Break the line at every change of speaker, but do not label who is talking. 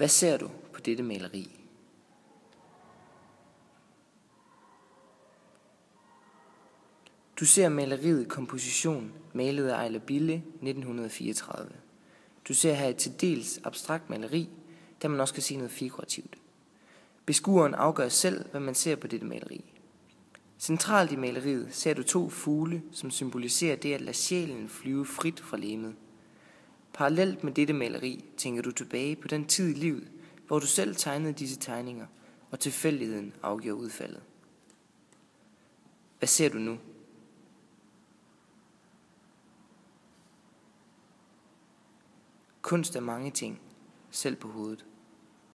Hvad ser du på dette maleri? Du ser maleriet Komposition, malet af Ejler Bille 1934. Du ser her et til dels abstrakt maleri, der man også kan se noget figurativt. Beskueren afgør selv, hvad man ser på dette maleri. Centralt i maleriet ser du to fugle, som symboliserer det at lade sjælen flyve frit fra legemet. Parallelt med dette maleri tænker du tilbage på den tid i livet, hvor du selv tegnede disse tegninger, og tilfældigheden afgjorde udfaldet. Hvad ser du nu? Kunst er mange ting, selv på hovedet.